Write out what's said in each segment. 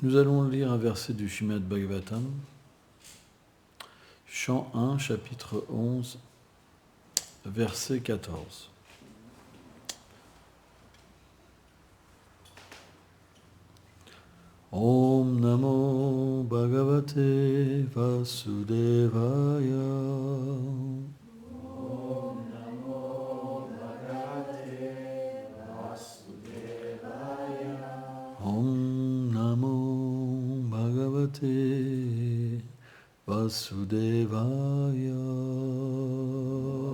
Nous allons lire un verset du Srimad Bhagavatam, chant 1, chapitre 11, verset 14. Om Namo Bhagavate Vasudevaya. Om Namo Bhagavate Vasudevaya. Om Namo Bhagavate Vasudevaya.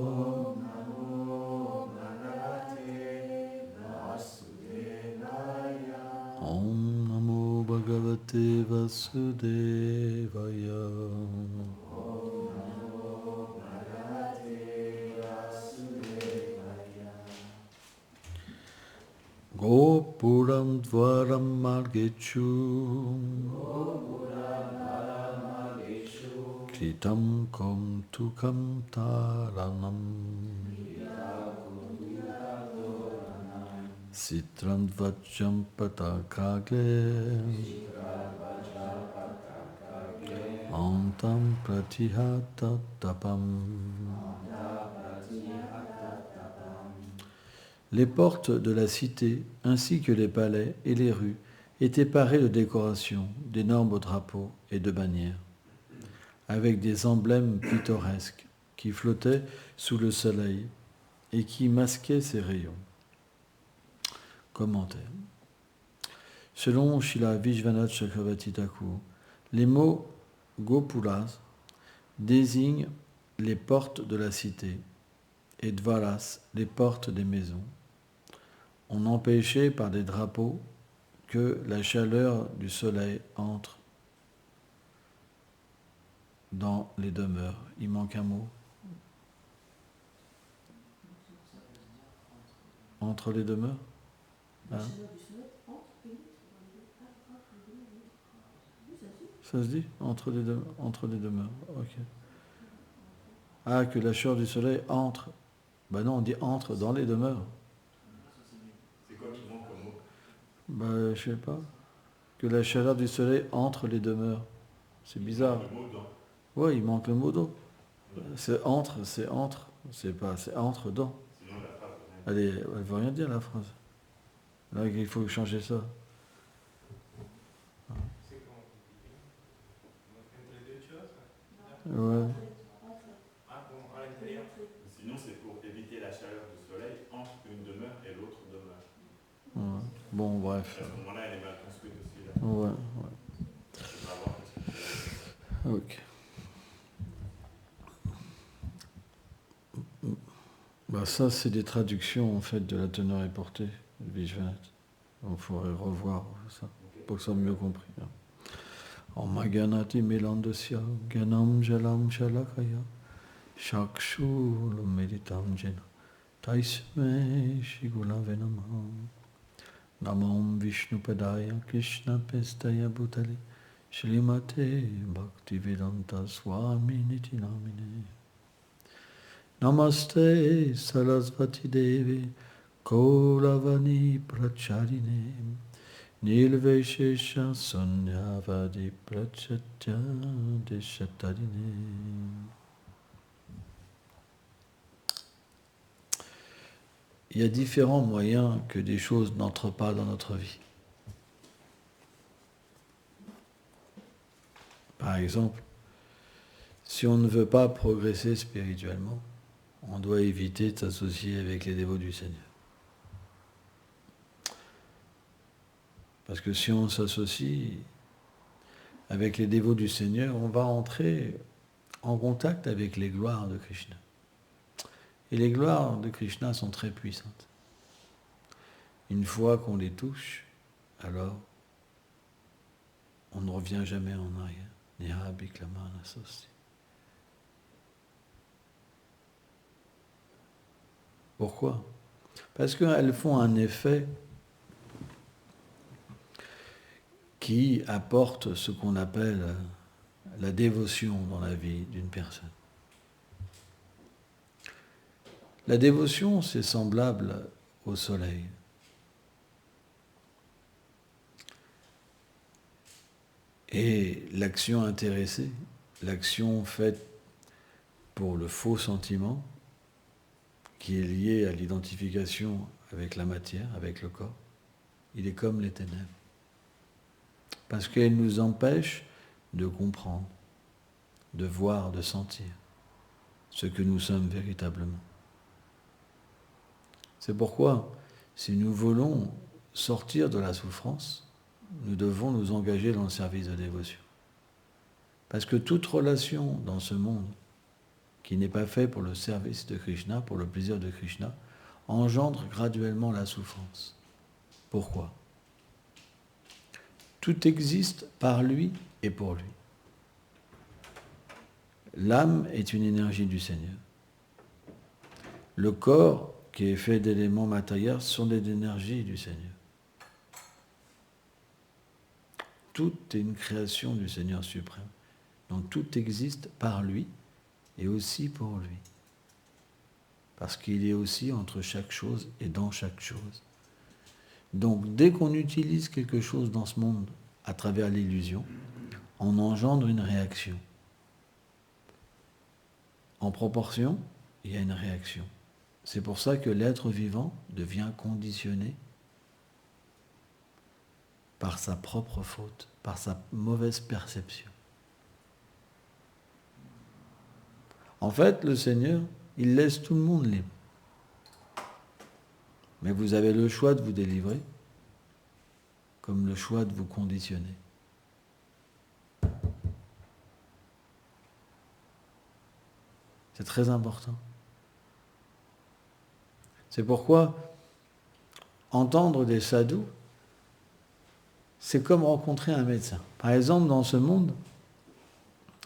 Om Namo Bhagavate Vasudevaya. Om Namo Bhagavate Vasudevaya. Om Namo Bhagavate Vasudevaya. Gopuram Dvaram Margechu Kritam Kom Tukam Taranam Citram Vajjam Patakagle Antam Pratihata Tapam. Les portes de la cité, ainsi que les palais et les rues, étaient parées de décorations, d'énormes drapeaux et de bannières, avec des emblèmes pittoresques qui flottaient sous le soleil et qui masquaient ses rayons. Commentaire. Selon Srila Vishwanath Chakravarti Thakur, les mots Gopulas désignent les portes de la cité et Dvaras, les portes des maisons. On empêchait par des drapeaux que la chaleur du soleil entre dans les demeures. Il manque un mot. Entre les demeures. Hein? Ça se dit entre les demeures. Ok. Ah, que la chaleur du soleil entre. Ben non, on dit entre dans les demeures. C'est quoi qui manque comme mot? Ben, je sais pas. Que la chaleur du soleil entre les demeures. C'est bizarre. Le mot dans. Ouais, il manque le mot d'eau. C'est entre, c'est pas, c'est entre dans. Sinon la phrase. Elle veut rien dire la phrase. Là, il faut changer ça. C'est comment compliqué? Entre les deux choses? Ouais. Ah bon, à l'intérieur. Sinon c'est pour éviter la chaleur du soleil entre une demeure et l'autre demeure. Ouais. Bon, bref. À ce moment-là, elle est mal construite aussi. Là. Ouais. Je vais voir qu'est-ce que Ok. Bah ça, c'est des traductions en fait de la teneur et portée de Vishwanath. Il faudrait revoir ça pour que ça soit mieux compris. Om Maganati Milandasya Ganam Jalam Shalakaya Shakshul Meditam Jena Taisme Shigula Venamam Namam Vishnupadaya Krishna Pestaya Bhutale Shrimate Bhaktivedanta Swami Niti Namine Namaste Sarasvati Devi Kauravani Pracharine Nilveshesha Sunyavadi Prachatya Deshatarine. Il y a différents moyens que des choses n'entrent pas dans notre vie. Par exemple, si on ne veut pas progresser spirituellement, on doit éviter de s'associer avec les dévots du Seigneur. Parce que si on s'associe avec les dévots du Seigneur, on va entrer en contact avec les gloires de Krishna. Et les gloires de Krishna sont très puissantes. Une fois qu'on les touche, alors on ne revient jamais en arrière. Nira Biklamana Sosti. Pourquoi? Parce qu'elles font un effet qui apporte ce qu'on appelle la dévotion dans la vie d'une personne. La dévotion, c'est semblable au soleil. Et l'action intéressée, l'action faite pour le faux sentiment, qui est lié à l'identification avec la matière, avec le corps, il est comme les ténèbres. Parce qu'elle nous empêche de comprendre, de voir, de sentir ce que nous sommes véritablement. C'est pourquoi, si nous voulons sortir de la souffrance, nous devons nous engager dans le service de dévotion. Parce que toute relation dans ce monde qui n'est pas faite pour le service de Krishna, pour le plaisir de Krishna, engendre graduellement la souffrance. Pourquoi ? Tout existe par lui et pour lui. L'âme est une énergie du Seigneur. Le corps, qui est fait d'éléments matériels, sont des énergies du Seigneur. Tout est une création du Seigneur suprême. Donc tout existe par lui et aussi pour lui. Parce qu'il est aussi entre chaque chose et dans chaque chose. Donc dès qu'on utilise quelque chose dans ce monde à travers l'illusion, on engendre une réaction. En proportion, il y a une réaction. C'est pour ça que l'être vivant devient conditionné par sa propre faute, par sa mauvaise perception. En fait, le Seigneur, il laisse tout le monde libre. Mais vous avez le choix de vous délivrer, comme le choix de vous conditionner. C'est très important. C'est pourquoi entendre des sadhus, c'est comme rencontrer un médecin. Par exemple, dans ce monde,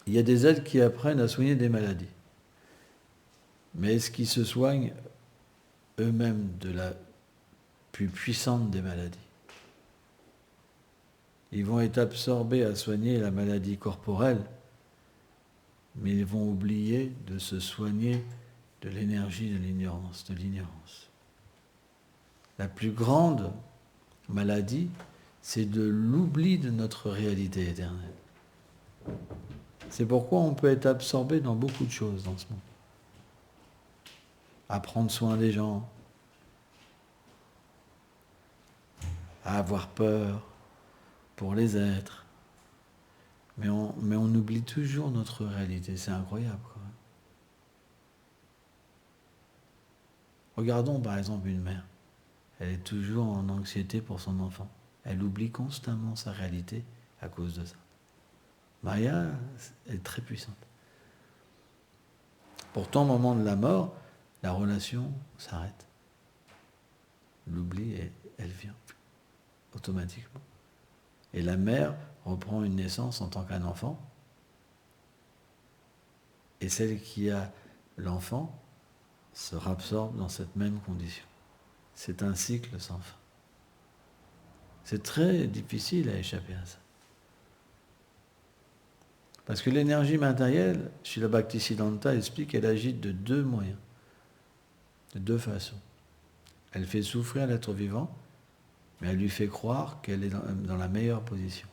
il y a des êtres qui apprennent à soigner des maladies. Mais est-ce qu'ils se soignent eux-mêmes de la plus puissante des maladies ? Ils vont être absorbés à soigner la maladie corporelle, mais ils vont oublier de se soigner de l'énergie de l'ignorance, La plus grande maladie, c'est de l'oubli de notre réalité éternelle. C'est pourquoi on peut être absorbé dans beaucoup de choses dans ce monde. À prendre soin des gens, à avoir peur pour les êtres. Mais on oublie toujours notre réalité, c'est incroyable quand même. Regardons par exemple une mère. Elle est toujours en anxiété pour son enfant. Elle oublie constamment sa réalité à cause de ça. Maya est très puissante. Pourtant, au moment de la mort, la relation s'arrête. L'oubli, elle vient automatiquement. Et la mère reprend une naissance en tant qu'un enfant. Et celle qui a l'enfant se rabsorbe dans cette même condition. C'est un cycle sans fin. C'est très difficile à échapper à ça. Parce que l'énergie matérielle, Srila Bhaktisiddhanta explique qu'elle agit de deux moyens, de deux façons. Elle fait souffrir l'être vivant, mais elle lui fait croire qu'elle est dans la meilleure position.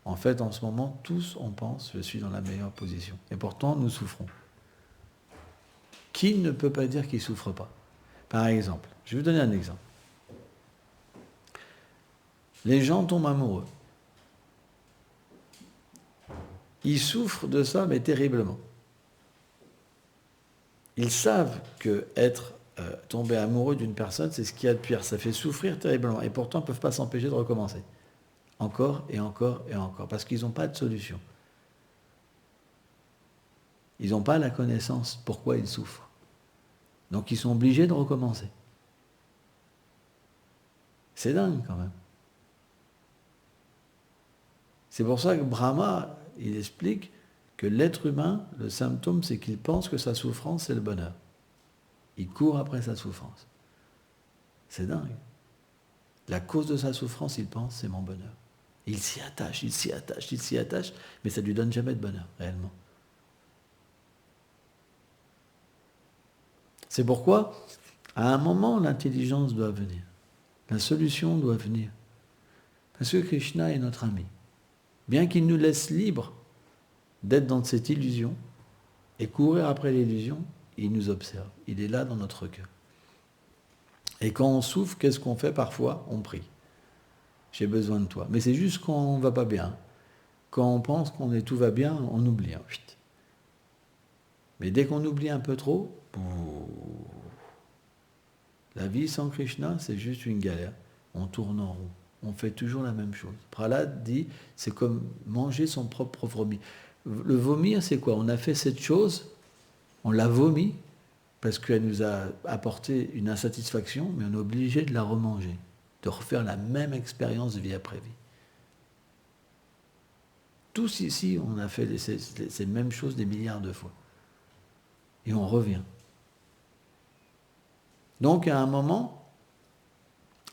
En fait, en ce moment, tous, on pense, je suis dans la meilleure position. Et pourtant, nous souffrons. Qui ne peut pas dire qu'il ne souffre pas ? Par exemple, je vais vous donner un exemple. Les gens tombent amoureux. Ils souffrent de ça, mais terriblement. Ils savent que être tombé amoureux d'une personne, c'est ce qu'il y a de pire. Ça fait souffrir terriblement. Et pourtant, ils ne peuvent pas s'empêcher de recommencer. Encore et encore et encore. Parce qu'ils n'ont pas de solution. Ils n'ont pas la connaissance pourquoi ils souffrent. Donc ils sont obligés de recommencer. C'est dingue quand même. C'est pour ça que Brahma, il explique que l'être humain, le symptôme, c'est qu'il pense que sa souffrance, c'est le bonheur. Il court après sa souffrance. C'est dingue. La cause de sa souffrance, il pense, c'est mon bonheur. Il s'y attache, mais ça ne lui donne jamais de bonheur, réellement. C'est pourquoi, à un moment, l'intelligence doit venir. La solution doit venir. Parce que Krishna est notre ami. bien qu'il nous laisse libres d'être dans cette illusion et courir après l'illusion, il nous observe. Il est là dans notre cœur. Et quand on souffre, qu'est-ce qu'on fait parfois? On prie. J'ai besoin de toi. Mais c'est juste quand on ne va pas bien. Quand on pense tout va bien, on oublie. Mais dès qu'on oublie un peu trop, la vie sans Krishna, c'est juste une galère. On tourne en rond. On fait toujours la même chose. Prahlad dit, c'est comme manger son propre vomi. Le vomir, c'est quoi? On a fait cette chose, on l'a vomi, parce qu'elle nous a apporté une insatisfaction, mais on est obligé de la remanger, de refaire la même expérience vie après vie. Tous ici, on a fait ces mêmes choses des milliards de fois. Et on revient. Donc, à un moment,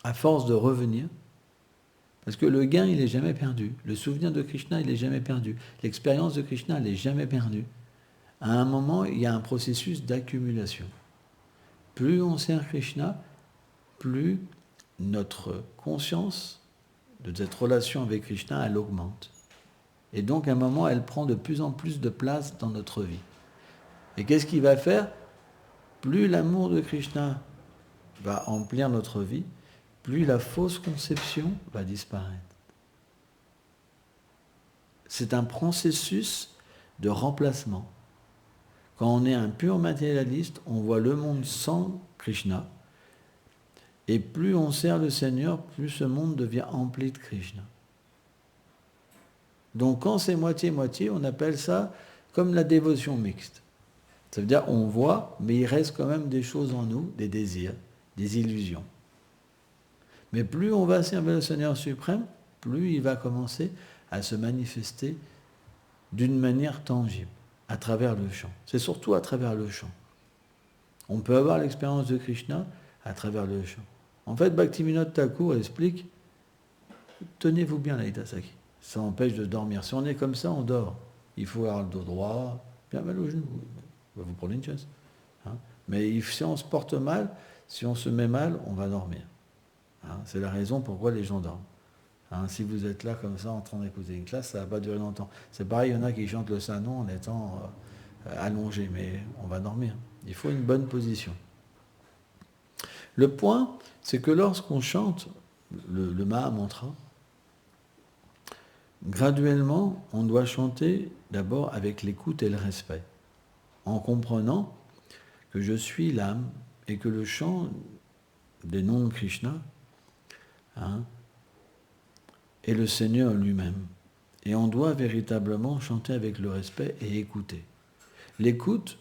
à force de revenir, parce que le gain, il n'est jamais perdu. Le souvenir de Krishna, il n'est jamais perdu. L'expérience de Krishna, elle n'est jamais perdue. À un moment, il y a un processus d'accumulation. Plus on sert Krishna, plus notre conscience de cette relation avec Krishna, elle augmente. Et donc, à un moment, elle prend de plus en plus de place dans notre vie. Et qu'est-ce qu'il va faire? Plus l'amour de Krishna va emplir notre vie, plus la fausse conception va disparaître. C'est un processus de remplacement. Quand on est un pur matérialiste, on voit le monde sans Krishna. Et plus on sert le Seigneur, plus ce monde devient empli de Krishna. Donc quand c'est moitié-moitié, on appelle ça comme la dévotion mixte. Ça veut dire on voit, mais il reste quand même des choses en nous, des désirs, des illusions. Mais plus on va servir le Seigneur suprême, plus il va commencer à se manifester d'une manière tangible, à travers le chant. C'est surtout à travers le chant. On peut avoir l'expérience de Krishna à travers le chant. En fait, Bhaktivinoda Thakur explique, tenez-vous bien Lalita Sakhi, ça empêche de dormir. Si on est comme ça, on dort. Il faut avoir le dos droit, bien mal au genou, vous prenez une chaise. Mais si on se porte mal, si on se met mal, on va dormir. C'est la raison pourquoi les gens dorment. Si vous êtes là comme ça en train d'écouter une classe, ça ne va pas durer longtemps. C'est pareil, il y en a qui chantent le Sanon en étant allongé, mais on va dormir. Il faut une bonne position. Le point, c'est que lorsqu'on chante le Mahamantra, graduellement, on doit chanter d'abord avec l'écoute et le respect, en comprenant que je suis l'âme et que le chant des noms de Krishna est le Seigneur lui-même. Et on doit véritablement chanter avec le respect et écouter. L'écoute,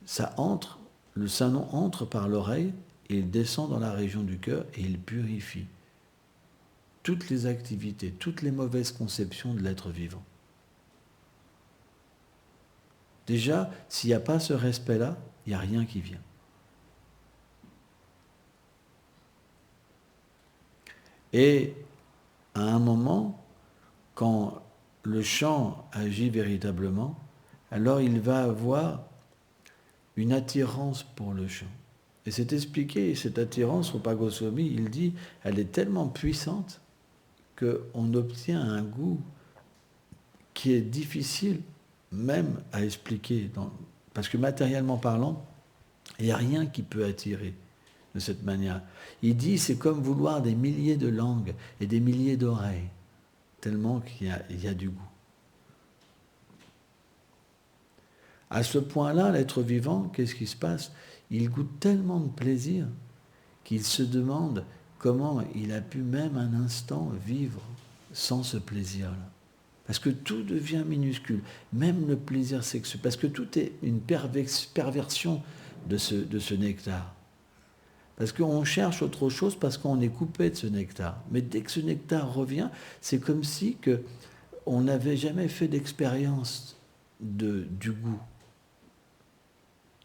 ça entre, le Sanon entre par l'oreille et il descend dans la région du cœur et il purifie toutes les activités, toutes les mauvaises conceptions de l'être vivant. Déjà, s'il n'y a pas ce respect-là, il n'y a rien qui vient. Et à un moment, quand le chant agit véritablement, alors il va avoir une attirance pour le chant. Et c'est expliqué, cette attirance, Rupa Goswami, il dit, elle est tellement puissante qu'on obtient un goût qui est difficile même à expliquer. Parce que matériellement parlant, il n'y a rien qui peut attirer de cette manière. Il dit, c'est comme vouloir des milliers de langues et des milliers d'oreilles, tellement qu'il y a du goût. À ce point-là, l'être vivant, qu'est-ce qui se passe? Il goûte tellement de plaisir qu'il se demande comment il a pu même un instant vivre sans ce plaisir-là. Parce que tout devient minuscule, même le plaisir sexuel, parce que tout est une perversion de ce nectar. Parce qu'on cherche autre chose, parce qu'on est coupé de ce nectar. Mais dès que ce nectar revient, c'est comme si on n'avait jamais fait d'expérience du goût.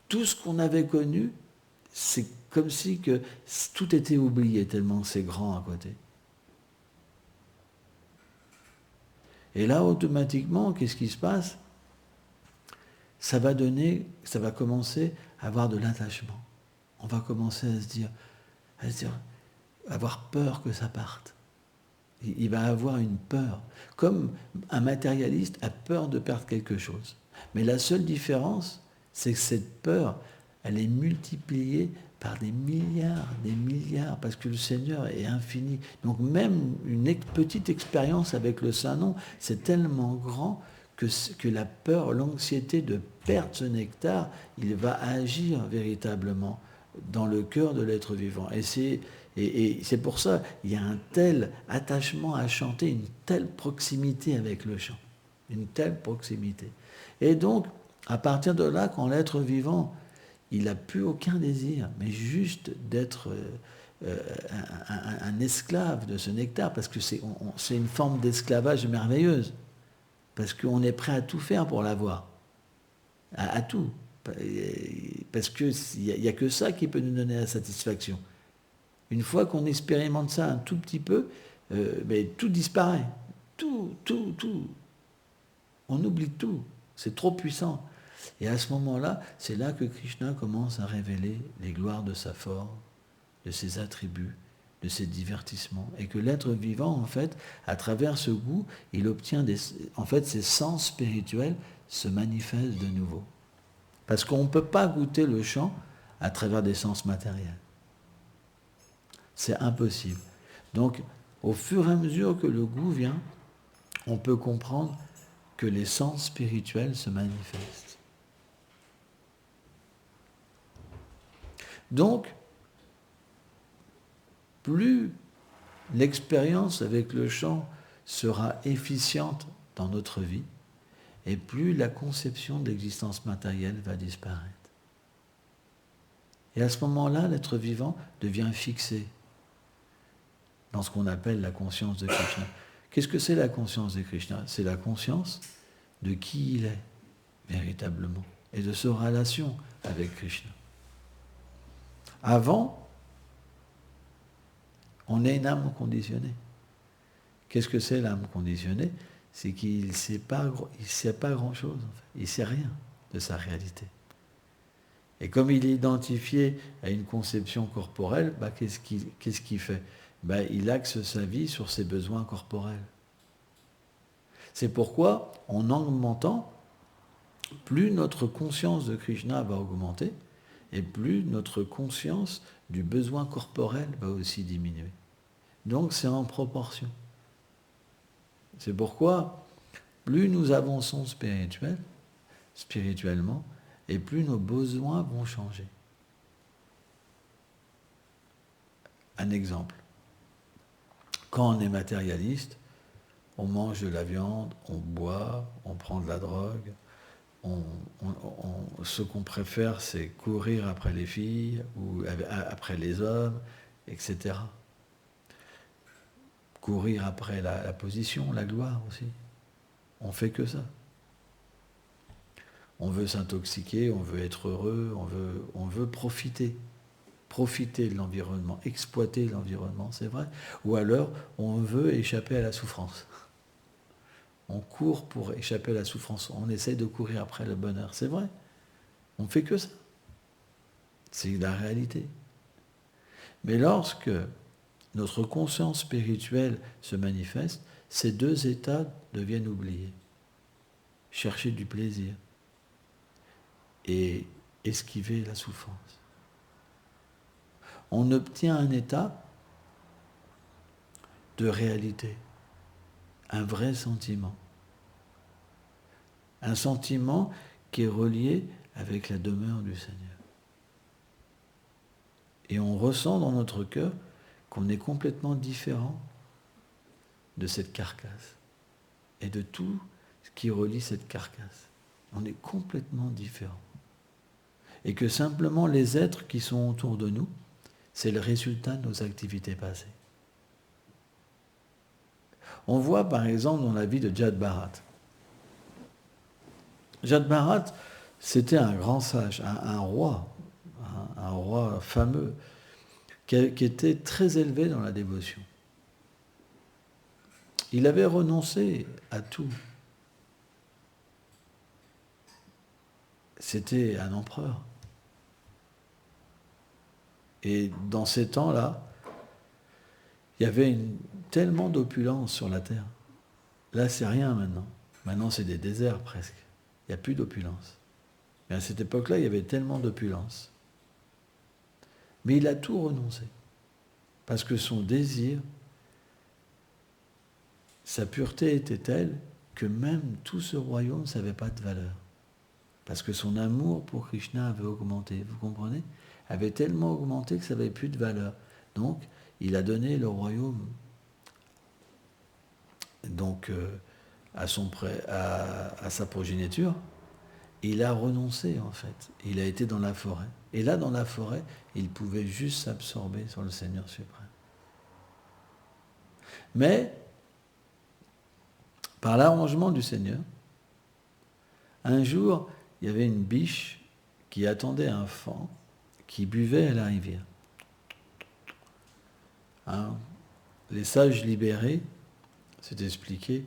Tout ce qu'on avait connu, c'est comme si que tout était oublié, tellement c'est grand à côté. Et là, automatiquement, qu'est-ce qui se passe? Ça va commencer à avoir de l'attachement. On va commencer à se dire, avoir peur que ça parte. Il va avoir une peur. Comme un matérialiste a peur de perdre quelque chose. Mais la seule différence, c'est que cette peur, elle est multipliée par des milliards, parce que le Seigneur est infini. Donc même une petite expérience avec le Saint-Nom, c'est tellement grand que la peur, l'anxiété de perdre ce nectar, il va agir véritablement dans le cœur de l'être vivant. Et c'est pour ça il y a un tel attachement à chanter, une telle proximité avec le chant. Une telle proximité. Et donc, à partir de là, quand l'être vivant, il n'a plus aucun désir, mais juste d'être un esclave de ce nectar, parce que c'est une forme d'esclavage merveilleuse, parce qu'on est prêt à tout faire pour l'avoir, à tout, parce qu'il n'y a que ça qui peut nous donner la satisfaction. Une fois qu'on expérimente ça un tout petit peu, mais tout disparaît, tout. On oublie tout, c'est trop puissant. Et à ce moment-là, c'est là que Krishna commence à révéler les gloires de sa forme, de ses attributs, de ses divertissements. Et que l'être vivant, en fait, à travers ce goût, il obtient ses sens spirituels se manifestent de nouveau. Parce qu'on ne peut pas goûter le chant à travers des sens matériels. C'est impossible. Donc, au fur et à mesure que le goût vient, on peut comprendre que les sens spirituels se manifestent. Donc, plus l'expérience avec le chant sera efficiente dans notre vie, et plus la conception de l'existence matérielle va disparaître. Et à ce moment-là, l'être vivant devient fixé dans ce qu'on appelle la conscience de Krishna. Qu'est-ce que c'est la conscience de Krishna? C'est la conscience de qui il est, véritablement, et de sa relation avec Krishna. Avant, on est une âme conditionnée. Qu'est-ce que c'est l'âme conditionnée? C'est qu'il ne sait pas grand-chose, en fait. Il ne sait rien de sa réalité. Et comme il est identifié à une conception corporelle, qu'est-ce qu'il fait? Il axe sa vie sur ses besoins corporels. C'est pourquoi, en augmentant, plus notre conscience de Krishna va augmenter, et plus notre conscience du besoin corporel va aussi diminuer. Donc c'est en proportion. C'est pourquoi, plus nous avançons spirituellement, et plus nos besoins vont changer. Un exemple. Quand on est matérialiste, on mange de la viande, on boit, on prend de la drogue, ce qu'on préfère, c'est courir après les filles ou après les hommes, etc. Courir après la position, la gloire aussi. On fait que ça. On veut s'intoxiquer, on veut être heureux, on veut profiter de l'environnement, exploiter l'environnement, c'est vrai. Ou alors, on veut échapper à la souffrance. On court pour échapper à la souffrance. On essaie de courir après le bonheur. C'est vrai. On ne fait que ça. C'est la réalité. Mais lorsque notre conscience spirituelle se manifeste, ces deux états deviennent oubliés. Chercher du plaisir et esquiver la souffrance. On obtient un état de réalité, un vrai sentiment. Un sentiment qui est relié avec la demeure du Seigneur. Et on ressent dans notre cœur qu'on est complètement différent de cette carcasse et de tout ce qui relie cette carcasse. On est complètement différent. Et que simplement les êtres qui sont autour de nous, c'est le résultat de nos activités passées. On voit par exemple dans la vie de Jad Bharat. Jad Bharat, c'était un grand sage, un roi fameux, qui était très élevé dans la dévotion. Il avait renoncé à tout. C'était un empereur. Et dans ces temps-là, il y avait une tellement d'opulence sur la terre. Là, c'est rien maintenant. Maintenant, c'est des déserts presque. Il n'y a plus d'opulence. Mais à cette époque-là, il y avait tellement d'opulence. Mais il a tout renoncé. Parce que son désir, sa pureté était telle que même tout ce royaume n'avait pas de valeur. Parce que son amour pour Krishna avait augmenté, vous comprenez? Avait tellement augmenté que ça n'avait plus de valeur. Donc, il a donné le royaume donc, à sa progéniture. Il a renoncé, en fait. Il a été dans la forêt. Et là, dans la forêt, il pouvait juste s'absorber sur le Seigneur suprême. Mais, par l'arrangement du Seigneur, un jour, il y avait une biche qui attendait un faon qui buvait à la rivière. Hein, les sages libérés, c'est expliqué,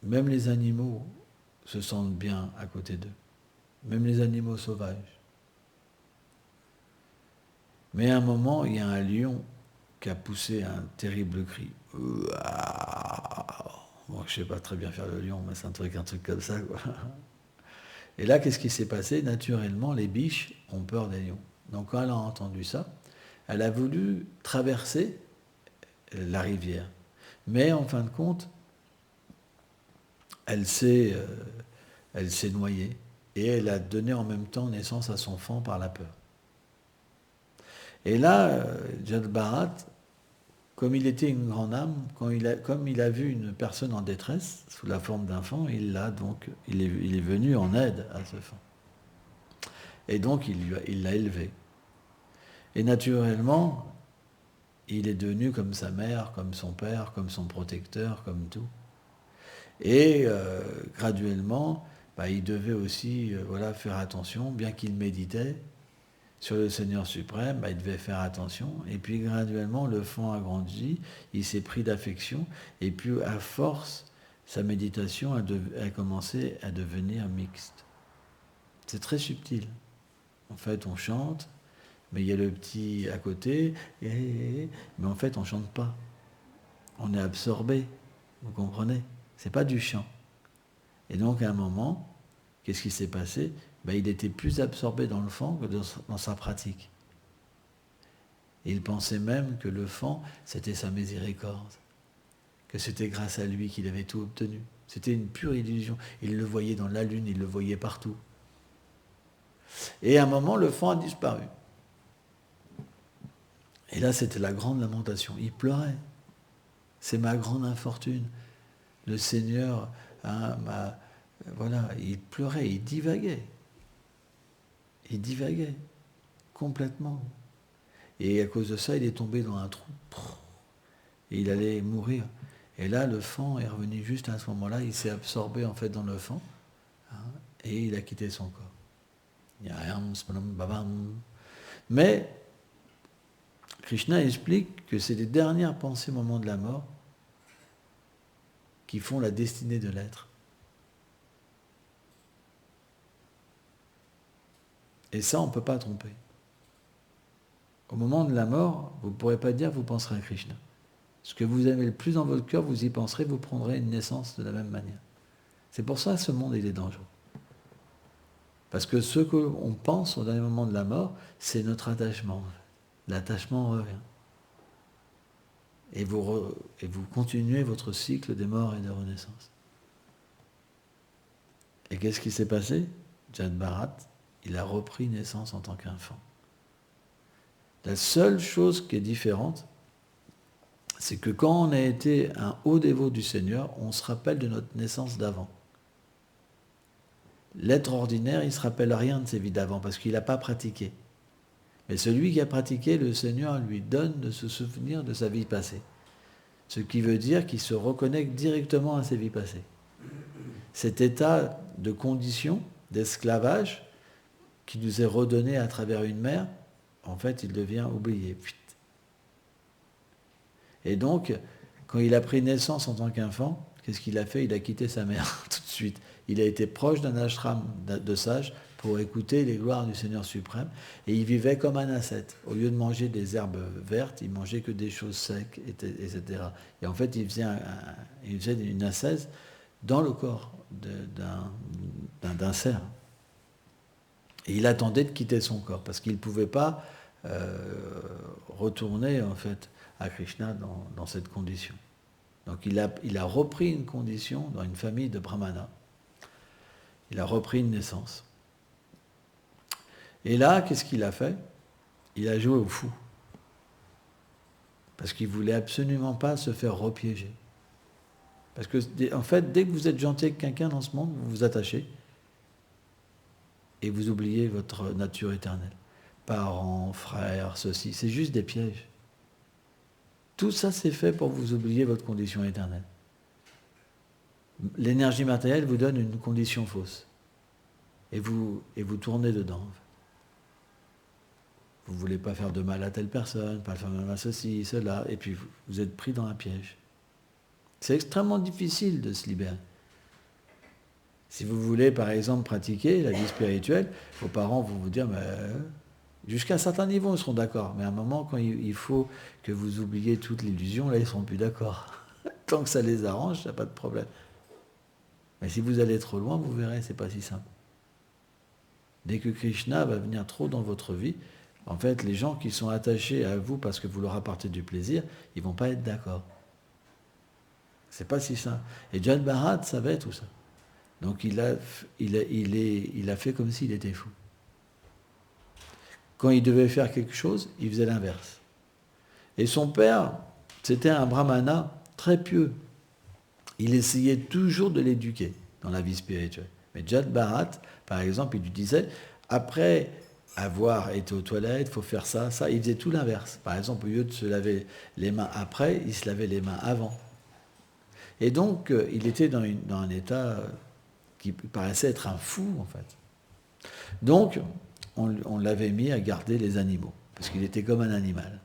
même les animaux se sentent bien à côté d'eux, même les animaux sauvages. Mais à un moment, il y a un lion qui a poussé un terrible cri. Bon, je ne sais pas très bien faire le lion, mais c'est un truc comme ça, quoi. Et là, qu'est-ce qui s'est passé? Naturellement, les biches ont peur des lions. Donc quand elle a entendu ça, elle a voulu traverser la rivière. Mais en fin de compte, elle s'est noyée. Et elle a donné en même temps naissance à son enfant par la peur. Et là, Jad Bharat, comme il était une grande âme, comme il a vu une personne en détresse, sous la forme d'un faon, il est venu en aide à ce faon. Et donc, il l'a élevé. Et naturellement, il est devenu comme sa mère, comme son père, comme son protecteur, comme tout. Et graduellement, il devait aussi faire attention, bien qu'il méditait sur le Seigneur suprême, il devait faire attention. Et puis graduellement, le faon a grandi, il s'est pris d'affection, et puis à force, sa méditation a commencé à devenir mixte. C'est très subtil. En fait, on chante, mais il y a le petit à côté, mais en fait, on ne chante pas. On est absorbé, vous comprenez? C'est pas du chant. Et donc, à un moment, qu'est-ce qui s'est passé? Il était plus absorbé dans le faon que dans sa pratique. Et il pensait même que le faon, c'était sa miséricorde, que c'était grâce à lui qu'il avait tout obtenu. C'était une pure illusion. Il le voyait dans la lune, il le voyait partout. Et à un moment, le faon a disparu. Et là, c'était la grande lamentation. Il pleurait. C'est ma grande infortune. Le Seigneur, il pleurait, il divaguait. Il divaguait complètement. Et à cause de ça, il est tombé dans un trou. Et il allait mourir. Et là, le faon est revenu juste à ce moment-là. Il s'est absorbé en fait dans le faon. Et il a quitté son corps. Mais Krishna explique que c'est les dernières pensées au moment de la mort qui font la destinée de l'être. Et ça, on ne peut pas tromper. Au moment de la mort, vous ne pourrez pas dire vous penserez à Krishna. Ce que vous avez le plus dans votre cœur, vous y penserez, vous prendrez une naissance de la même manière. C'est pour ça que ce monde, il est dangereux. Parce que ce qu'on pense au dernier moment de la mort, c'est notre attachement. L'attachement revient. Et vous continuez votre cycle des morts et des renaissances. Et qu'est-ce qui s'est passé? Jad Bharat, il a repris naissance en tant qu'enfant. La seule chose qui est différente, c'est que quand on a été un haut dévot du Seigneur, on se rappelle de notre naissance d'avant. L'être ordinaire, il ne se rappelle rien de ses vies d'avant parce qu'il n'a pas pratiqué. Mais celui qui a pratiqué, le Seigneur lui donne de se souvenir de sa vie passée. Ce qui veut dire qu'il se reconnecte directement à ses vies passées. Cet état de condition, d'esclavage, qui nous est redonné à travers une mère, en fait, il devient oublié. Et donc, quand il a pris naissance en tant qu'enfant, qu'est-ce qu'il a fait? Il a quitté sa mère tout de suite. il a été proche d'un ashram de sages pour écouter les gloires du Seigneur suprême, et il vivait comme un ascète. Au lieu de manger des herbes vertes, il mangeait que des choses secs, etc. Et en fait, il faisait une ascèse dans le corps d'un cerf. Et il attendait de quitter son corps, parce qu'il ne pouvait pas retourner en fait à Krishna dans cette condition. Donc il a repris une condition dans une famille de brahmanas. Il a repris une naissance. Et là, qu'est-ce qu'il a fait? Il a joué au fou. Parce qu'il ne voulait absolument pas se faire repiéger. Parce que, en fait, dès que vous êtes gentil avec quelqu'un dans ce monde, vous vous attachez et vous oubliez votre nature éternelle. Parents, frères, ceci, c'est juste des pièges. Tout ça, c'est fait pour vous oublier votre condition éternelle. L'énergie matérielle vous donne une condition fausse. Et vous tournez dedans. En fait. Vous ne voulez pas faire de mal à telle personne, pas faire de mal à ceci, cela, et puis vous êtes pris dans un piège. C'est extrêmement difficile de se libérer. Si vous voulez, par exemple, pratiquer la vie spirituelle, vos parents vont vous dire, jusqu'à un certain niveau, ils seront d'accord. Mais à un moment, quand il faut que vous oubliez toute l'illusion, là, ils ne seront plus d'accord. Tant que ça les arrange, il n'y a pas de problème. Mais si vous allez trop loin, vous verrez, c'est pas si simple. Dès que Krishna va venir trop dans votre vie, en fait, les gens qui sont attachés à vous parce que vous leur apportez du plaisir, ils ne vont pas être d'accord. C'est pas si simple. Et Jad Bharat savait tout ça. Donc il a fait comme s'il était fou. Quand il devait faire quelque chose, il faisait l'inverse. Et son père, c'était un brahmana très pieux. Il essayait toujours de l'éduquer dans la vie spirituelle. Mais Jad Bharat, par exemple, il lui disait, après avoir été aux toilettes, il faut faire ça, ça. Il faisait tout l'inverse. Par exemple, au lieu de se laver les mains après, il se lavait les mains avant. Et donc, il était dans un état qui paraissait être un fou, en fait. Donc, on l'avait mis à garder les animaux, parce qu'il était comme un animal.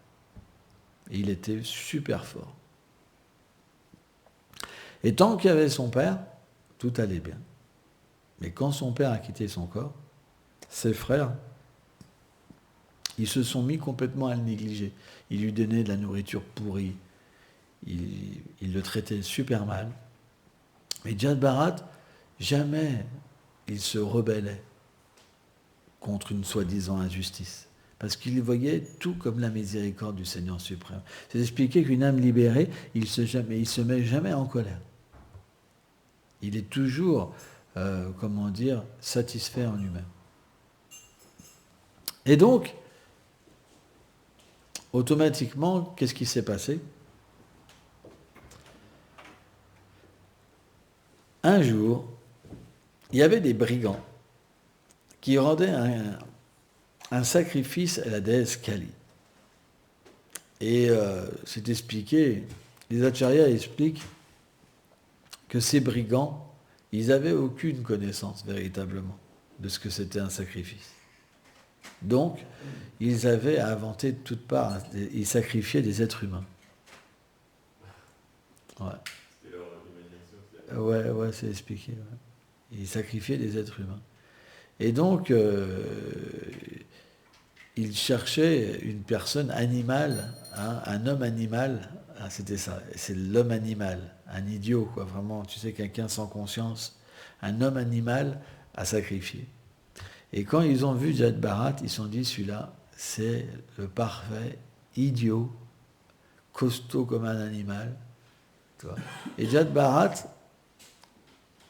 Et il était super fort. Et tant qu'il y avait son père, tout allait bien. Mais quand son père a quitté son corps, ses frères, ils se sont mis complètement à le négliger. Ils lui donnaient de la nourriture pourrie. Ils le traitaient super mal. Mais Jad Bharat, jamais il se rebellait contre une soi-disant injustice. Parce qu'il voyait tout comme la miséricorde du Seigneur suprême. C'est d'expliquer qu'une âme libérée, il ne se met jamais en colère. Il est toujours, satisfait en lui-même. Et donc, automatiquement, qu'est-ce qui s'est passé? Un jour, il y avait des brigands qui rendaient un sacrifice à la déesse Kali. Et c'est expliqué, les acharyas expliquent que ces brigands, ils n'avaient aucune connaissance véritablement de ce que c'était un sacrifice. Donc, ils avaient inventé de toutes parts, ils sacrifiaient des êtres humains. Ouais. Ouais, c'est expliqué. Ouais. Ils sacrifiaient des êtres humains. Et donc, ils cherchaient une personne animale, un homme animal. Ah, c'était ça, c'est l'homme animal, un idiot, quoi, vraiment, tu sais, quelqu'un sans conscience, un homme animal à sacrifier. Et quand ils ont vu Jad Bharat, ils se sont dit, celui-là, c'est le parfait idiot, costaud comme un animal. Tu vois. Et Jad Bharat,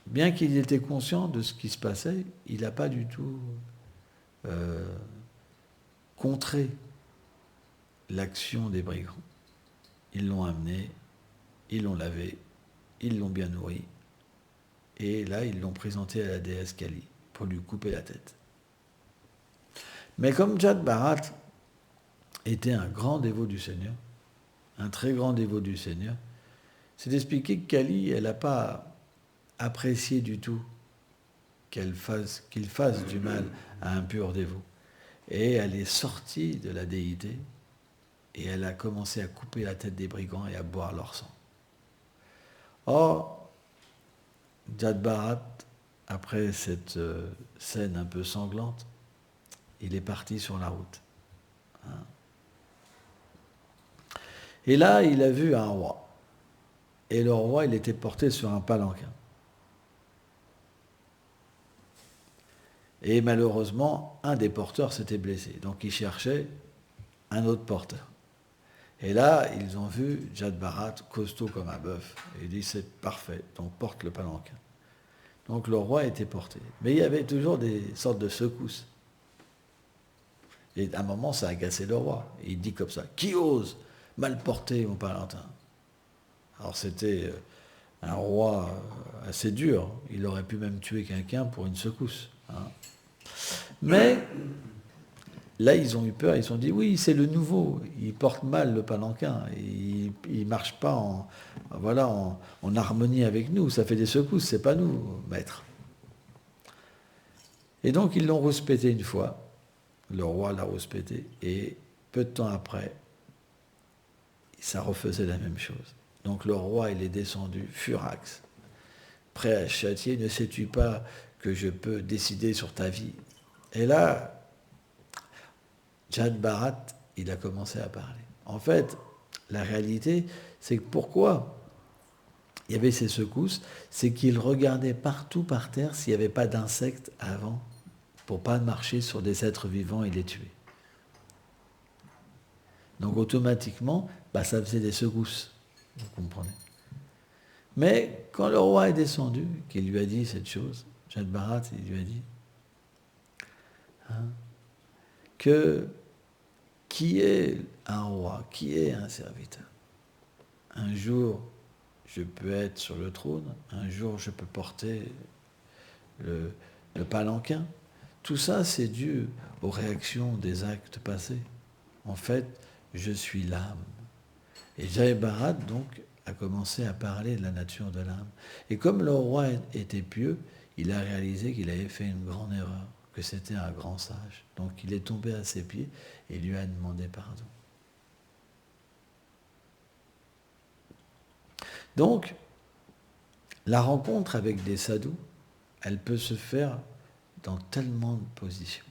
bien qu'il était conscient de ce qui se passait, il n'a pas du tout contré l'action des brigands. Ils l'ont amené, ils l'ont lavé, ils l'ont bien nourri, et là, ils l'ont présenté à la déesse Kali pour lui couper la tête. Mais comme Jad Bharat était un grand dévot du Seigneur, un très grand dévot du Seigneur, c'est d'expliquer que Kali, elle n'a pas apprécié du tout qu'il fasse du mal à un pur dévot. Et elle est sortie de la déité et elle a commencé à couper la tête des brigands et à boire leur sang. Or, Jad Bharat après cette scène un peu sanglante, il est parti sur la route. Hein. Et là, il a vu un roi. Et le roi, il était porté sur un palanquin. Et malheureusement, un des porteurs s'était blessé. Donc il cherchait un autre porteur. Et là, ils ont vu Jad Bharat, costaud comme un bœuf. Et il dit, c'est parfait, donc porte le palanquin. Donc le roi était porté. Mais il y avait toujours des sortes de secousses. Et à un moment, ça a agacé le roi. Et il dit comme ça, qui ose mal porter mon palanquin? Alors c'était un roi assez dur. Il aurait pu même tuer quelqu'un pour une secousse. Hein. Mais là, ils ont eu peur, ils se sont dit, oui, c'est le nouveau, il porte mal le palanquin, il ne marche pas en harmonie avec nous, ça fait des secousses, c'est pas nous, maître. Et donc, ils l'ont rouspété une fois, le roi l'a rouspété, et peu de temps après, ça refaisait la même chose. Donc le roi, il est descendu, furax, prêt à châtier, ne sais-tu pas que je peux décider sur ta vie? Et là, Jad Bharat, il a commencé à parler. En fait, la réalité, c'est que pourquoi il y avait ces secousses, c'est qu'il regardait partout par terre s'il n'y avait pas d'insectes avant, pour ne pas marcher sur des êtres vivants et les tuer. Donc automatiquement, ça faisait des secousses, vous comprenez. Mais quand le roi est descendu, qu'il lui a dit cette chose, Jad Bharat, il lui a dit que qui est un roi, qui est un serviteur? Un jour, je peux être sur le trône, un jour, je peux porter le palanquin. Tout ça, c'est dû aux réactions des actes passés. En fait, je suis l'âme. Et Jad Bharat, donc, a commencé à parler de la nature de l'âme. Et comme le roi était pieux, il a réalisé qu'il avait fait une grande erreur, que c'était un grand sage. Donc il est tombé à ses pieds et lui a demandé pardon. Donc, la rencontre avec des sadhus, elle peut se faire dans tellement de positions.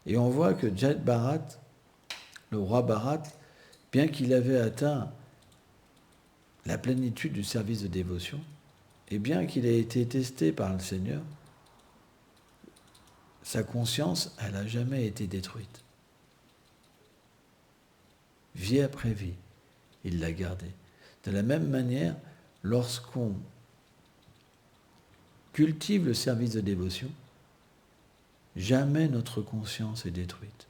Et on voit que Jad Bharat, le roi Bharat, bien qu'il avait atteint la plénitude du service de dévotion, et bien qu'il ait été testé par le Seigneur, sa conscience, elle n'a jamais été détruite. Vie après vie, il l'a gardée. De la même manière, lorsqu'on cultive le service de dévotion, jamais notre conscience est détruite.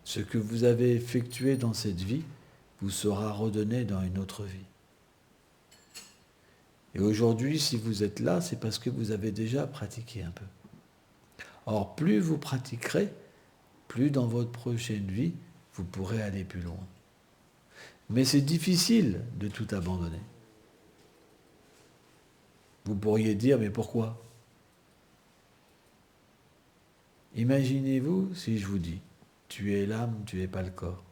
Ce que vous avez effectué dans cette vie vous sera redonné dans une autre vie. Et aujourd'hui, si vous êtes là, c'est parce que vous avez déjà pratiqué un peu. Or, plus vous pratiquerez, plus dans votre prochaine vie, vous pourrez aller plus loin. Mais c'est difficile de tout abandonner. Vous pourriez dire, mais pourquoi? Imaginez-vous si je vous dis, tu es l'âme, tu n'es pas le corps.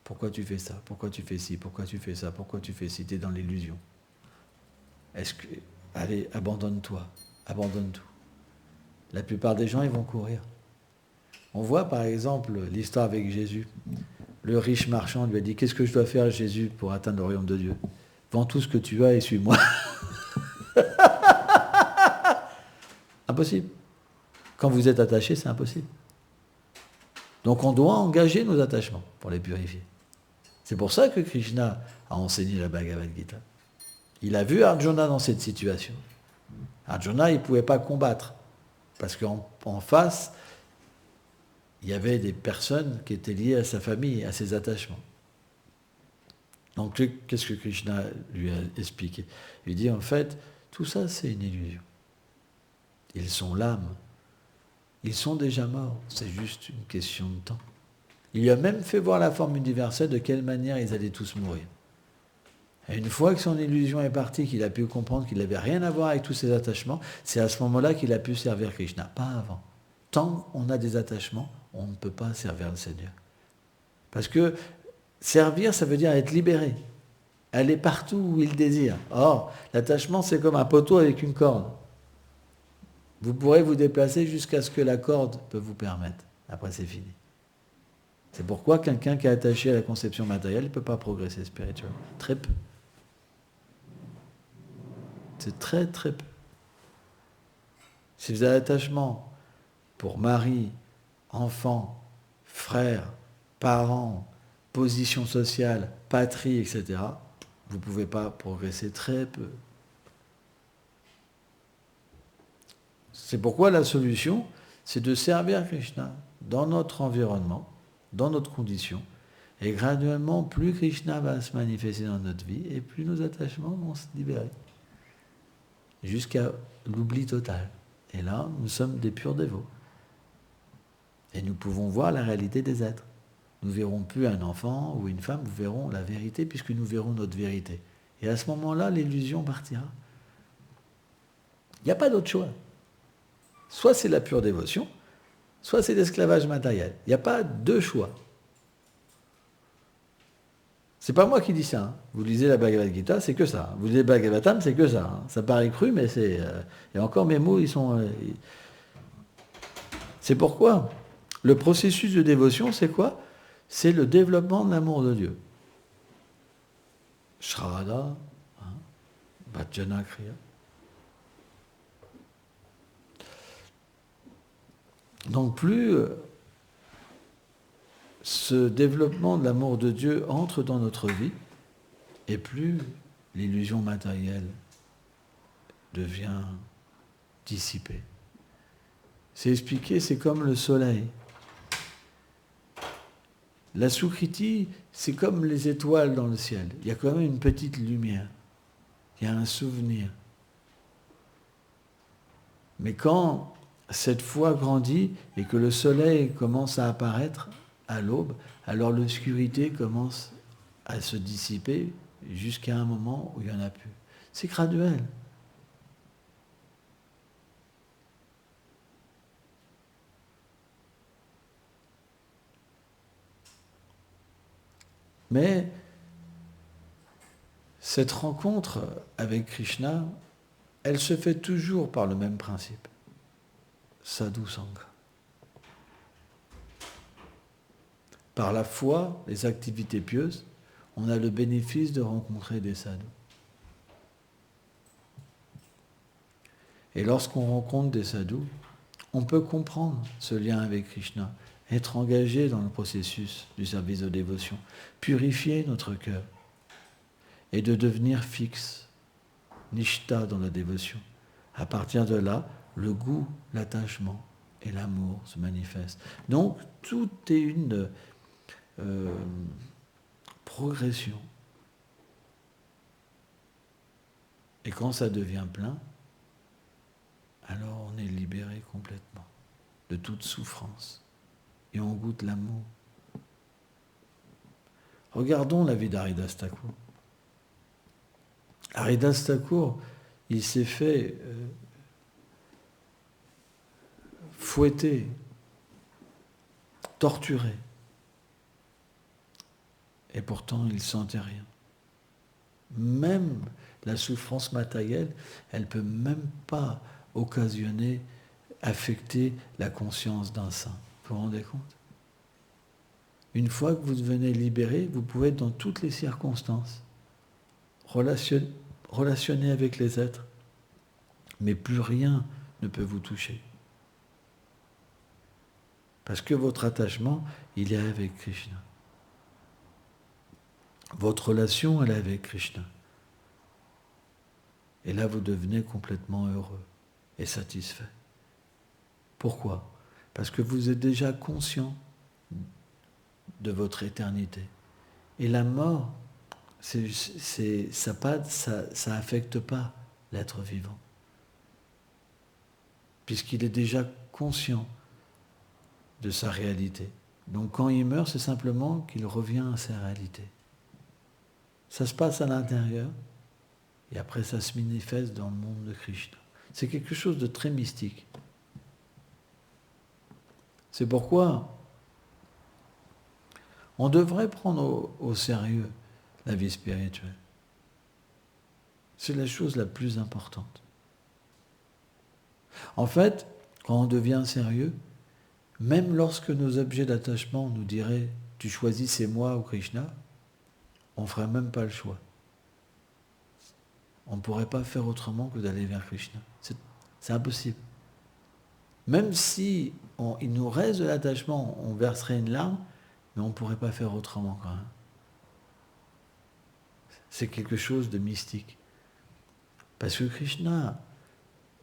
Pourquoi tu fais ça? Pourquoi tu fais ci? Pourquoi tu fais ça? Pourquoi tu fais ci? Tu es dans l'illusion. Allez, abandonne-toi, abandonne tout. La plupart des gens, ils vont courir. On voit par exemple l'histoire avec Jésus. Le riche marchand lui a dit, qu'est-ce que je dois faire, Jésus, pour atteindre le royaume de Dieu? Vends tout ce que tu as et suis-moi. Impossible. Quand vous êtes attaché, c'est impossible. Donc on doit engager nos attachements pour les purifier. C'est pour ça que Krishna a enseigné la Bhagavad Gita. Il a vu Arjuna dans cette situation. Arjuna, il ne pouvait pas combattre. Parce qu'en face, il y avait des personnes qui étaient liées à sa famille, à ses attachements. Donc, qu'est-ce que Krishna lui a expliqué? Il dit, en fait, tout ça, c'est une illusion. Ils sont l'âme. Ils sont déjà morts. C'est juste une question de temps. Il lui a même fait voir la forme universelle de quelle manière ils allaient tous mourir. Et une fois que son illusion est partie, qu'il a pu comprendre qu'il n'avait rien à voir avec tous ses attachements, c'est à ce moment-là qu'il a pu servir Krishna, pas avant. Tant qu'on a des attachements, on ne peut pas servir le Seigneur. Parce que servir, ça veut dire être libéré. Elle est partout où il désire. Or, l'attachement, c'est comme un poteau avec une corde. Vous pourrez vous déplacer jusqu'à ce que la corde peut vous permettre. Après, c'est fini. C'est pourquoi quelqu'un qui est attaché à la conception matérielle ne peut pas progresser spirituellement. Très peu. C'est très très peu. Si vous avez attachement pour mari, enfant, frère, parents, position sociale, patrie, etc., vous ne pouvez pas progresser très peu. C'est pourquoi la solution, c'est de servir Krishna dans notre environnement, dans notre condition, et graduellement, plus Krishna va se manifester dans notre vie, et plus nos attachements vont se libérer, jusqu'à l'oubli total. Et là, nous sommes des purs dévots. Et nous pouvons voir la réalité des êtres. Nous ne verrons plus un enfant ou une femme, nous verrons la vérité, puisque nous verrons notre vérité. Et à ce moment-là, l'illusion partira. Il n'y a pas d'autre choix. Soit c'est la pure dévotion, soit c'est l'esclavage matériel. Il n'y a pas deux choix. C'est pas moi qui dis ça. Vous lisez la Bhagavad Gita, c'est que ça. Vous lisez Bhagavatam, c'est que ça. Ça paraît cru, mais c'est... Et encore, mes mots, ils sont... C'est pourquoi le processus de dévotion, c'est quoi? C'est le développement de l'amour de Dieu. Shraddha, Bhajana Kriya. Donc plus ce développement de l'amour de Dieu entre dans notre vie, et plus l'illusion matérielle devient dissipée. C'est expliqué, c'est comme le soleil. La Sukriti, c'est comme les étoiles dans le ciel. Il y a quand même une petite lumière. Il y a un souvenir. Mais quand cette foi grandit et que le soleil commence à apparaître à l'aube, alors l'obscurité commence à se dissiper jusqu'à un moment où il n'y en a plus. C'est graduel. Mais cette rencontre avec Krishna, elle se fait toujours par le même principe. Sadhu Sangha. Par la foi, les activités pieuses, on a le bénéfice de rencontrer des sadhus. Et lorsqu'on rencontre des sadhus, on peut comprendre ce lien avec Krishna, être engagé dans le processus du service de dévotion, purifier notre cœur et de devenir fixe, nishta dans la dévotion. À partir de là, le goût, l'attachement et l'amour se manifestent. Donc, tout est une progression. Et quand ça devient plein, alors on est libéré complètement de toute souffrance. Et on goûte l'amour. Regardons la vie d'Haridas Thakur. Haridas Thakur, il s'est fait fouetter, torturer. Et pourtant, il ne sentait rien. Même la souffrance matérielle, elle ne peut même pas occasionner, affecter la conscience d'un saint. Vous vous rendez compte? Une fois que vous devenez libéré, vous pouvez être dans toutes les circonstances, relationner avec les êtres, mais plus rien ne peut vous toucher. Parce que votre attachement, il est avec Krishna. Votre relation, elle est avec Krishna. Et là, vous devenez complètement heureux et satisfait. Pourquoi? Parce que vous êtes déjà conscient de votre éternité. Et la mort, ça affecte pas l'être vivant. Puisqu'il est déjà conscient de sa réalité. Donc quand il meurt, c'est simplement qu'il revient à sa réalité. Ça se passe à l'intérieur, et après ça se manifeste dans le monde de Krishna. C'est quelque chose de très mystique. C'est pourquoi on devrait prendre au sérieux la vie spirituelle. C'est la chose la plus importante. En fait, quand on devient sérieux, même lorsque nos objets d'attachement nous diraient « tu choisis c'est moi ou Krishna », on ne ferait même pas le choix. On ne pourrait pas faire autrement que d'aller vers Krishna. C'est impossible. Même si il nous reste de l'attachement, on verserait une larme, mais on ne pourrait pas faire autrement quand même. C'est quelque chose de mystique. Parce que Krishna,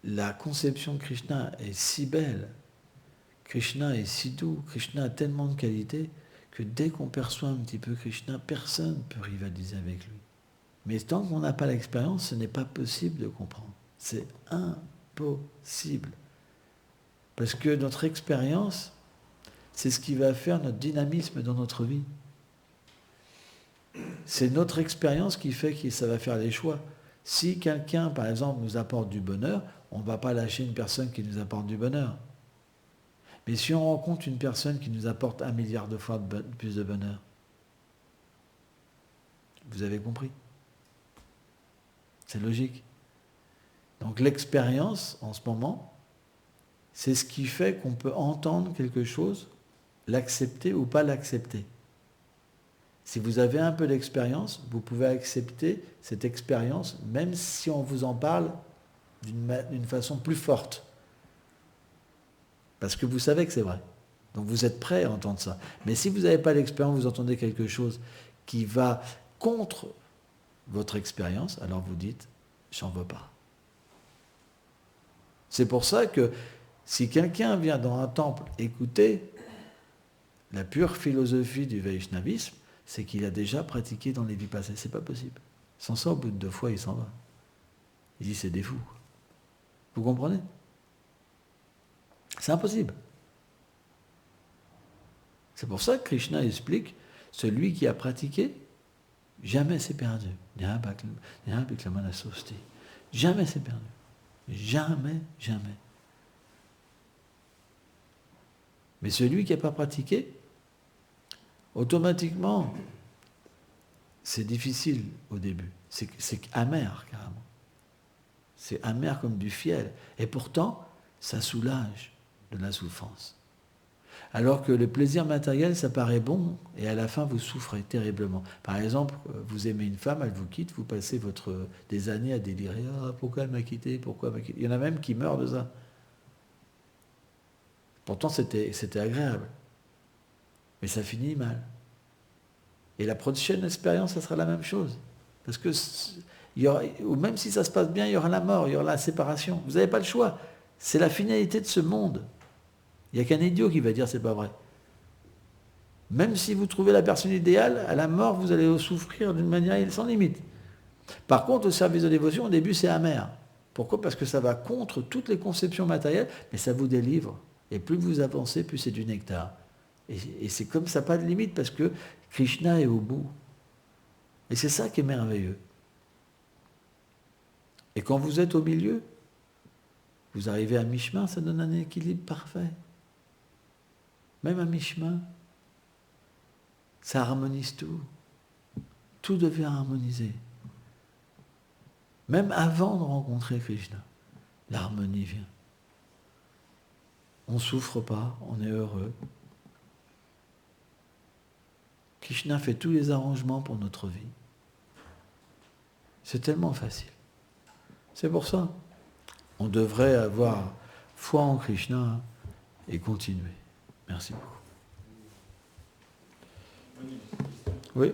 la conception de Krishna est si belle, Krishna est si doux, Krishna a tellement de qualités que dès qu'on perçoit un petit peu Krishna, personne ne peut rivaliser avec lui. Mais tant qu'on n'a pas l'expérience, ce n'est pas possible de comprendre. C'est impossible. Parce que notre expérience, c'est ce qui va faire notre dynamisme dans notre vie. C'est notre expérience qui fait que ça va faire les choix. Si quelqu'un, par exemple, nous apporte du bonheur, on ne va pas lâcher une personne qui nous apporte du bonheur. Mais si on rencontre une personne qui nous apporte 1 milliard de fois plus de bonheur, vous avez compris? C'est logique. Donc l'expérience, en ce moment, c'est ce qui fait qu'on peut entendre quelque chose, l'accepter ou pas l'accepter. Si vous avez un peu d'expérience, vous pouvez accepter cette expérience, même si on vous en parle d'une façon plus forte. Parce que vous savez que c'est vrai. Donc vous êtes prêt à entendre ça. Mais si vous n'avez pas d'expérience, vous entendez quelque chose qui va contre votre expérience, alors vous dites, j'en veux pas. C'est pour ça que si quelqu'un vient dans un temple écouter la pure philosophie du Vaishnavisme, c'est qu'il a déjà pratiqué dans les vies passées. C'est pas possible. Sans ça, au bout de 2 fois, il s'en va. Il dit, c'est des fous. Vous comprenez? C'est impossible. C'est pour ça que Krishna explique, celui qui a pratiqué, jamais s'est perdu. Jamais s'est perdu. Jamais, jamais. Mais celui qui n'a pas pratiqué, automatiquement, c'est difficile au début. C'est amer, carrément. C'est amer comme du fiel. Et pourtant, ça soulage de la souffrance. Alors que le plaisir matériel, ça paraît bon, et à la fin, vous souffrez terriblement. Par exemple, vous aimez une femme, elle vous quitte, vous passez des années à délirer. « Ah, pourquoi elle m'a quitté? Pourquoi elle m'a quitté ?» Il y en a même qui meurent de ça. Pourtant, c'était agréable. Mais ça finit mal. Et la prochaine expérience, ça sera la même chose. Parce que, même si ça se passe bien, il y aura la mort, il y aura la séparation. Vous n'avez pas le choix. C'est la finalité de ce monde. Il n'y a qu'un idiot qui va dire c'est pas vrai. Même si vous trouvez la personne idéale, à la mort, vous allez souffrir d'une manière sans limite. Par contre, au service de dévotion, au début, c'est amer. Pourquoi? Parce que ça va contre toutes les conceptions matérielles, mais ça vous délivre. Et plus vous avancez, plus c'est du nectar. Et c'est comme ça, pas de limite, parce que Krishna est au bout. Et c'est ça qui est merveilleux. Et quand vous êtes au milieu, vous arrivez à mi-chemin, ça donne un équilibre parfait. Même à mi-chemin, ça harmonise tout. Tout devient harmonisé. Même avant de rencontrer Krishna, l'harmonie vient. On ne souffre pas, on est heureux. Krishna fait tous les arrangements pour notre vie. C'est tellement facile. C'est pour ça. On devrait avoir foi en Krishna et continuer. Merci beaucoup. Oui.